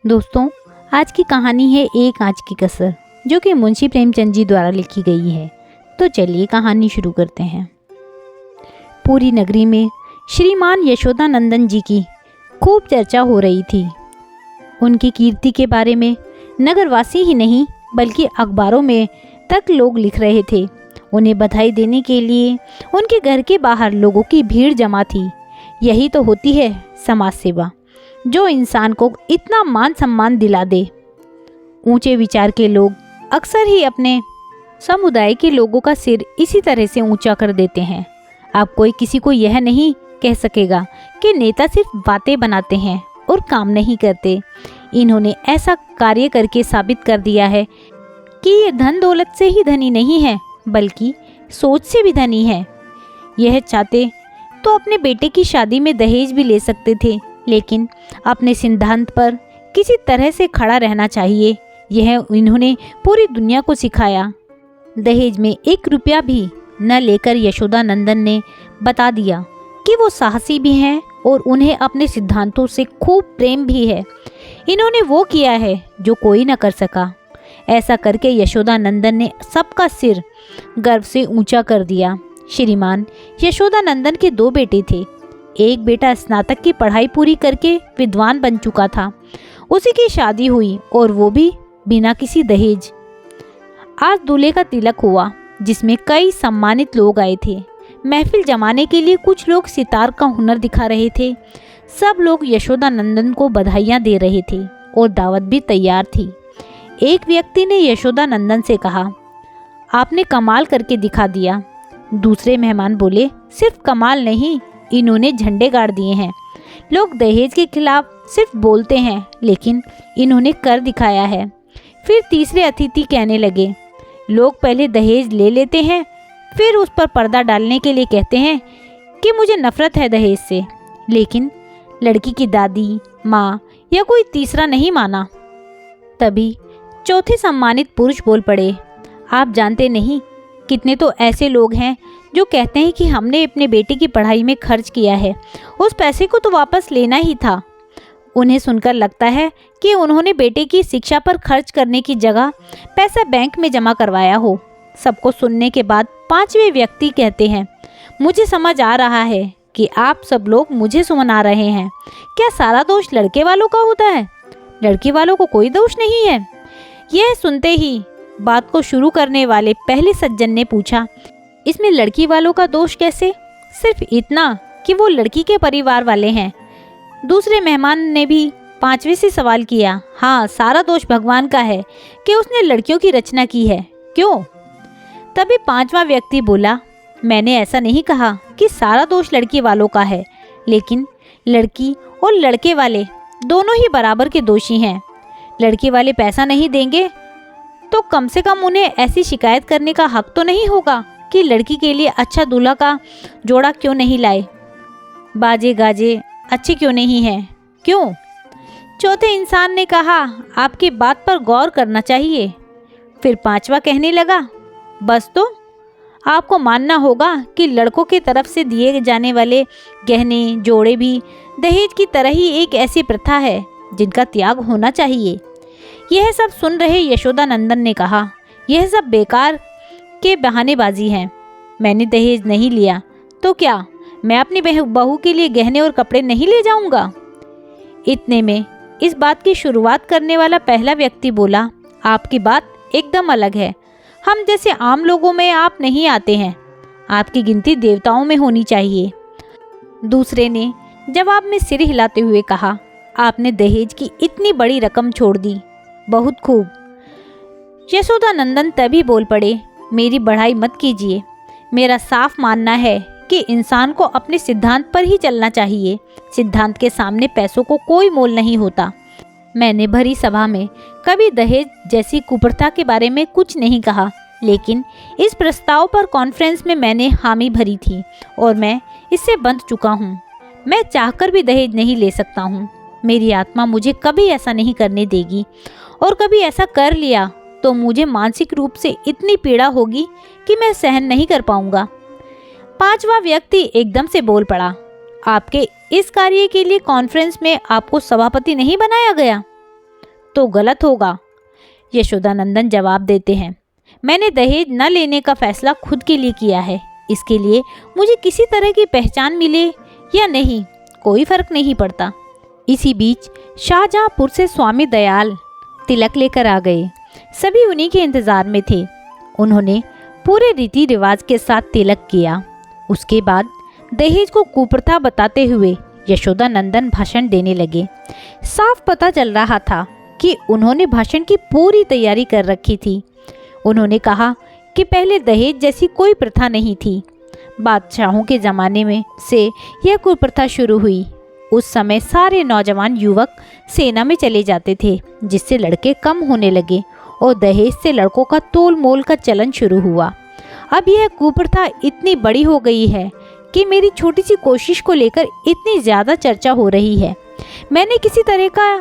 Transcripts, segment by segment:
दोस्तों, आज की कहानी है एक आंच की कसर, जो कि मुंशी प्रेमचंद जी द्वारा लिखी गई है। तो चलिए कहानी शुरू करते हैं। पूरी नगरी में श्रीमान यशोदानंदन जी की खूब चर्चा हो रही थी। उनकी कीर्ति के बारे में नगरवासी ही नहीं बल्कि अखबारों में तक लोग लिख रहे थे। उन्हें बधाई देने के लिए उनके घर के बाहर लोगों की भीड़ जमा थी। यही तो होती है समाज सेवा, जो इंसान को इतना मान सम्मान दिला दे। ऊंचे विचार के लोग अक्सर ही अपने समुदाय के लोगों का सिर इसी तरह से ऊंचा कर देते हैं। अब कोई किसी को यह नहीं कह सकेगा कि नेता सिर्फ बातें बनाते हैं और काम नहीं करते। इन्होंने ऐसा कार्य करके साबित कर दिया है कि ये धन दौलत से ही धनी नहीं है, बल्कि सोच से भी धनी है। यह चाहते तो अपने बेटे की शादी में दहेज भी ले सकते थे, लेकिन अपने सिद्धांत पर किसी तरह से खड़ा रहना चाहिए, यह इन्होंने पूरी दुनिया को सिखाया। दहेज में 1 रुपया भी न लेकर यशोदानंदन ने बता दिया कि वो साहसी भी हैं और उन्हें अपने सिद्धांतों से खूब प्रेम भी है। इन्होंने वो किया है जो कोई न कर सका। ऐसा करके यशोदानंदन ने सबका सिर गर्व से ऊंचा कर दिया। श्रीमान यशोदानंदन के 2 बेटे थे। एक बेटा स्नातक की पढ़ाई पूरी करके विद्वान बन चुका था। उसी की शादी हुई और वो भी बिना किसी दहेज। आज दूल्हे का तिलक हुआ, जिसमें कई सम्मानित लोग आए थे। महफिल जमाने के लिए कुछ लोग सितार का हुनर दिखा रहे थे। सब लोग यशोदानंदन को बधाइयाँ दे रहे थे और दावत भी तैयार थी। एक व्यक्ति ने यशोदानंदन से कहा, आपने कमाल करके दिखा दिया। दूसरे मेहमान बोले, सिर्फ कमाल नहीं, इन्होंने झंडे गाड़ दिए हैं। लोग दहेज के खिलाफ सिर्फ बोलते हैं, लेकिन इन्होंने कर दिखाया है। फिर तीसरे अतिथि कहने लगे, लोग पहले दहेज ले लेते हैं, फिर उस पर पर्दा डालने के लिए कहते हैं कि मुझे नफरत है दहेज से, लेकिन लड़की की दादी, माँ या कोई तीसरा नहीं माना। तभी चौथे सम्मानित पुरुष बोल पड़े, आप जानते नहीं कितने तो ऐसे लोग हैं जो कहते हैं कि हमने अपने बेटे की पढ़ाई में खर्च किया है, उस पैसे को तो वापस लेना ही था। उन्हें सुनकर लगता है कि उन्होंने बेटे की शिक्षा पर खर्च करने की जगह पैसा बैंक में जमा करवाया हो। सबको सुनने के बाद 5वें व्यक्ति कहते हैं, मुझे समझ आ रहा है कि आप सब लोग मुझे सुना रहे हैं। क्या सारा दोष लड़के वालों का होता है? लड़की वालों को कोई दोष नहीं है? यह सुनते ही बात को शुरू करने वाले पहले सज्जन ने पूछा, इसमें लड़की वालों का दोष कैसे? सिर्फ इतना कि वो लड़की के परिवार वाले हैं। दूसरे मेहमान ने भी 5वें से सवाल किया, हाँ, सारा दोष भगवान का है कि उसने लड़कियों की रचना की है। क्यों? तभी 5वां व्यक्ति बोला, मैंने ऐसा नहीं कहा कि सारा दोष लड़की वालों का है, लेकिन लड़की और लड़के वाले दोनों ही बराबर के दोषी हैं। लड़के वाले पैसा नहीं देंगे तो कम से कम उन्हें ऐसी शिकायत करने का हक तो नहीं होगा कि लड़की के लिए अच्छा दूल्हा का जोड़ा क्यों नहीं लाए, बाजे गाजे अच्छे क्यों नहीं हैं, क्यों? चौथे इंसान ने कहा, आपकी बात पर गौर करना चाहिए। फिर 5वां कहने लगा, बस तो आपको मानना होगा कि लड़कों की तरफ से दिए जाने वाले गहने जोड़े भी दहेज की तरह ही एक ऐसी प्रथा है जिनका त्याग होना चाहिए। यह सब सुन रहे यशोदानंदन ने कहा, यह सब बेकार के बहानेबाजी हैं। मैंने दहेज नहीं लिया तो क्या मैं अपनी बहू के लिए गहने और कपड़े नहीं ले जाऊंगा? इतने में इस बात की शुरुआत करने वाला पहला व्यक्ति बोला, आपकी बात एकदम अलग है। हम जैसे आम लोगों में आप नहीं आते हैं। आपकी गिनती देवताओं में होनी चाहिए। दूसरे ने जवाब में सिर हिलाते हुए कहा, आपने दहेज की इतनी बड़ी रकम छोड़ दी, बहुत खूब। यशोदानंदन तभी बोल पड़े, मेरी बढ़ाई मत कीजिए। मेरा साफ मानना है कि इंसान को अपने सिद्धांत पर ही चलना चाहिए। सिद्धांत के सामने पैसों को कोई मोल नहीं होता। मैंने भरी सभा में कभी दहेज जैसी कुप्रथा के बारे में कुछ नहीं कहा, लेकिन इस प्रस्ताव पर कॉन्फ्रेंस में मैंने हामी भरी थी और मैं इससे बंध चुका हूँ। मैं चाहकर भी दहेज नहीं ले सकता हूँ। मेरी आत्मा मुझे कभी ऐसा नहीं करने देगी, और कभी ऐसा कर लिया तो मुझे मानसिक रूप से इतनी पीड़ा होगी कि मैं सहन नहीं कर पाऊंगा। 5वां व्यक्ति एकदम से बोल पड़ा, आपके इस कार्य के लिए कॉन्फ्रेंस में आपको सभापति नहीं बनाया गया? तो गलत होगा। यशोदानंदन जवाब देते हैं, मैंने दहेज न लेने का फैसला खुद के लिए किया है। इसके लिए मुझे किसी तरह की पहचान मिले या नहीं, कोई फर्क नहीं पड़ता। इसी बीच शाहजहांपुर से स्वामी दयाल तिलक लेकर आ गए। सभी उन्हीं के इंतजार में थे। उन्होंने पूरे रीति रिवाज के साथ तिलक किया। उसके बाद दहेज को कुप्रथा बताते हुए यशोदानंदन भाषण देने लगे। साफ पता चल रहा था कि उन्होंने भाषण की पूरी तैयारी कर रखी थी। उन्होंने कहा कि पहले दहेज जैसी कोई प्रथा नहीं थी। बादशाहों के ज़माने में से यह कुप्रथा शुरू हुई। उस समय सारे नौजवान युवक सेना में चले जाते थे, जिससे लड़के कम होने लगे और दहेज से लड़कों का तोल मोल का चलन शुरू हुआ। अब यह कुप्रथा इतनी बड़ी हो गई है कि मेरी छोटी सी कोशिश को लेकर इतनी ज़्यादा चर्चा हो रही है। मैंने किसी तरह का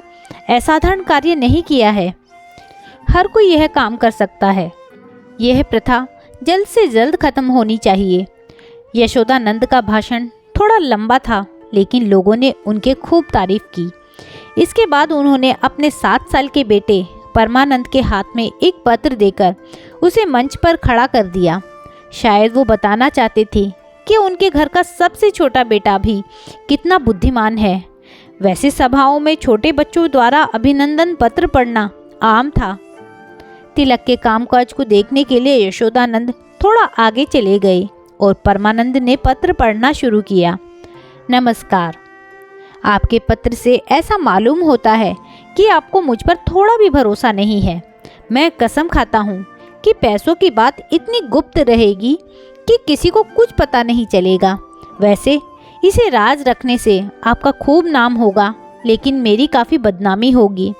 असाधारण कार्य नहीं किया है। हर कोई यह काम कर सकता है। यह प्रथा जल्द से जल्द खत्म होनी चाहिए। यशोदानंद का भाषण थोड़ा लंबा था, लेकिन लोगों ने उनके खूब तारीफ की। इसके बाद उन्होंने अपने 7 साल के बेटे परमानंद के हाथ में एक पत्र देकर उसे मंच पर खड़ा कर दिया। शायद वो बताना चाहते थे कि उनके घर का सबसे छोटा बेटा भी कितना बुद्धिमान है। वैसे सभाओं में छोटे बच्चों द्वारा अभिनंदन पत्र पढ़ना आम था। तिलक के कामकाज को देखने के लिए यशोदानंद थोड़ा आगे चले गए और परमानंद ने पत्र पढ़ना शुरू किया। नमस्कार, आपके पत्र से ऐसा मालूम होता है कि आपको मुझ पर थोड़ा भी भरोसा नहीं है। मैं कसम खाता हूँ कि पैसों की बात इतनी गुप्त रहेगी कि किसी को कुछ पता नहीं चलेगा। वैसे इसे राज रखने से आपका खूब नाम होगा, लेकिन मेरी काफ़ी बदनामी होगी।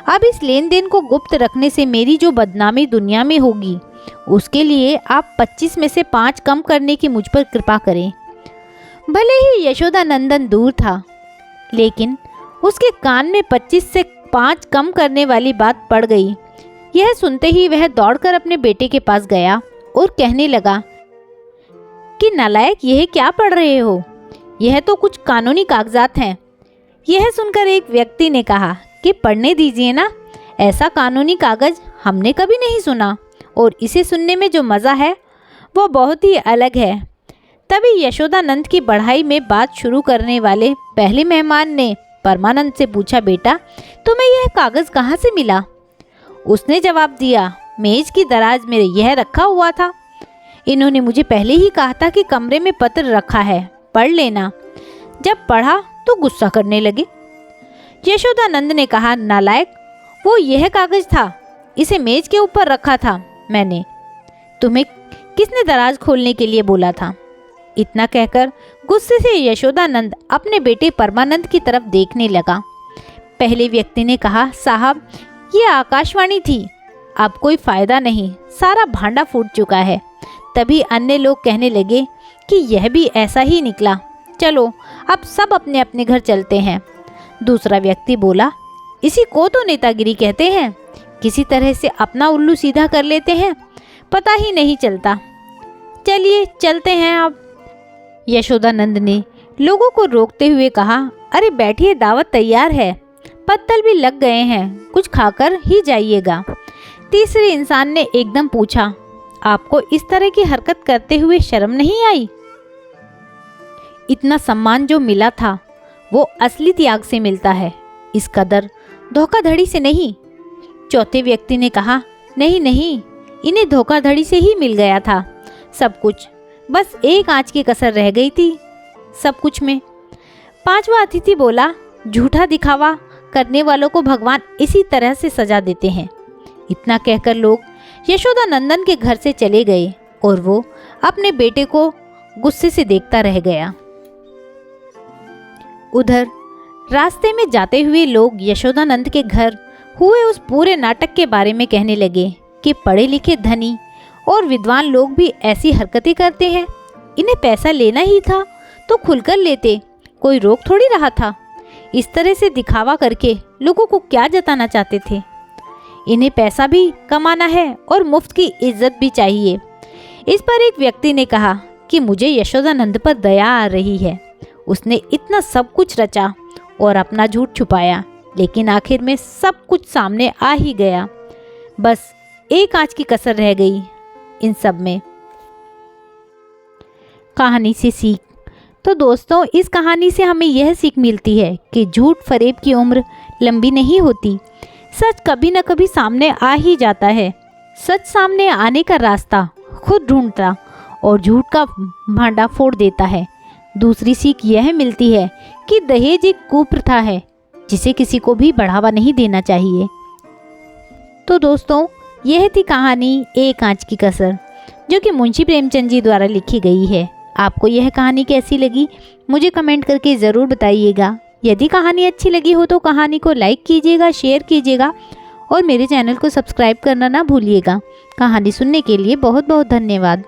अब इस लेन देन को गुप्त रखने से मेरी जो बदनामी दुनिया में होगी, उसके लिए आप 25 में से 5 कम करने की मुझ पर कृपा करें। भले ही यशोदानंदन दूर था, लेकिन उसके कान में 25 से 5 कम करने वाली बात पड़ गई। यह सुनते ही वह दौड़कर अपने बेटे के पास गया और कहने लगा कि नालायक, यह क्या पढ़ रहे हो? यह तो कुछ कानूनी कागजात हैं। यह सुनकर एक व्यक्ति ने कहा कि पढ़ने दीजिए ना, ऐसा कानूनी कागज हमने कभी नहीं सुना, और इसे सुनने में जो मज़ा है वो बहुत ही अलग है। तभी यशोदानंद की बढ़ाई में बात शुरू करने वाले पहले मेहमान ने परमानंद से पूछा, बेटा तुम्हें यह कागज़ कहाँ से मिला? उसने जवाब दिया, मेज की दराज में यह रखा हुआ था। इन्होंने मुझे पहले ही कहा था कि कमरे में पत्र रखा है, पढ़ लेना। जब पढ़ा तो गुस्सा करने लगे। यशोदानंद ने कहा, नालायक, वो यह कागज था, इसे मेज के ऊपर रखा था मैंने। तुम्हें किसने दराज खोलने के लिए बोला था? इतना कहकर गुस्से से यशोदानंद अपने बेटे परमानंद की तरफ देखने लगा। पहले व्यक्ति ने कहा, साहब ये आकाशवाणी थी, अब कोई फायदा नहीं, सारा भांडा फूट चुका है। तभी अन्य लोग कहने लगे कि यह भी ऐसा ही निकला, चलो अब सब अपने अपने घर चलते हैं। दूसरा व्यक्ति बोला, इसी को तो नेतागिरी कहते हैं, किसी तरह से अपना उल्लू सीधा कर लेते हैं, पता ही नहीं चलता। चलिए चलते हैं अब। यशोदानंद ने लोगों को रोकते हुए कहा, अरे बैठिए, दावत तैयार है, पत्तल भी लग गए हैं, कुछ खाकर ही जाइएगा। तीसरे इंसान ने एकदम पूछा, आपको इस तरह की हरकत करते हुए शर्म नहीं आई? इतना सम्मान जो मिला था वो असली त्याग से मिलता है, इस कदर धोखाधड़ी से नहीं। चौथे व्यक्ति ने कहा, नहीं नहीं, इन्हें धोखाधड़ी से ही मिल गया था सब कुछ, बस एक आंच की कसर रह गई थी सब कुछ में। पांचवा अतिथि बोला, झूठा दिखावा करने वालों को भगवान इसी तरह से सजा देते हैं। इतना कहकर लोग यशोदानंदन के घर से चले गए और वो अपने बेटे को गुस्से से देखता रह गया। उधर रास्ते में जाते हुए लोग यशोदानंद के घर हुए उस पूरे नाटक के बारे में कहने लगे कि पढ़े लिखे धनी और विद्वान लोग भी ऐसी हरकतें करते हैं। इन्हें पैसा लेना ही था तो खुलकर लेते, कोई रोक थोड़ी रहा था। इस तरह से दिखावा करके लोगों को क्या जताना चाहते थे? इन्हें पैसा भी कमाना है और मुफ्त की इज्जत भी चाहिए। इस पर एक व्यक्ति ने कहा कि मुझे यशोदानंद पर दया आ रही है, उसने इतना सब कुछ रचा और अपना झूठ छुपाया, लेकिन आखिर में सब कुछ सामने आ ही गया। बस एक आंच की कसर रह गई इन सब में। कहानी से सीख। तो दोस्तों, इस कहानी से हमें यह सीख मिलती है कि झूठ फरेब की उम्र लंबी नहीं होती। सच कभी न कभी सामने आ ही जाता है। सच सामने आने का रास्ता खुद ढूंढता और झूठ का भांडा फोड़ देता है। दूसरी सीख यह मिलती है कि दहेज एक कुप्रथा है जिसे किसी को भी बढ़ावा नहीं देना चाहिए। तो दोस्तों, यह थी कहानी एक आंच की कसर, जो कि मुंशी प्रेमचंद जी द्वारा लिखी गई है। आपको यह कहानी कैसी लगी मुझे कमेंट करके ज़रूर बताइएगा। यदि कहानी अच्छी लगी हो तो कहानी को लाइक कीजिएगा, शेयर कीजिएगा और मेरे चैनल को सब्सक्राइब करना ना भूलिएगा। कहानी सुनने के लिए बहुत बहुत धन्यवाद।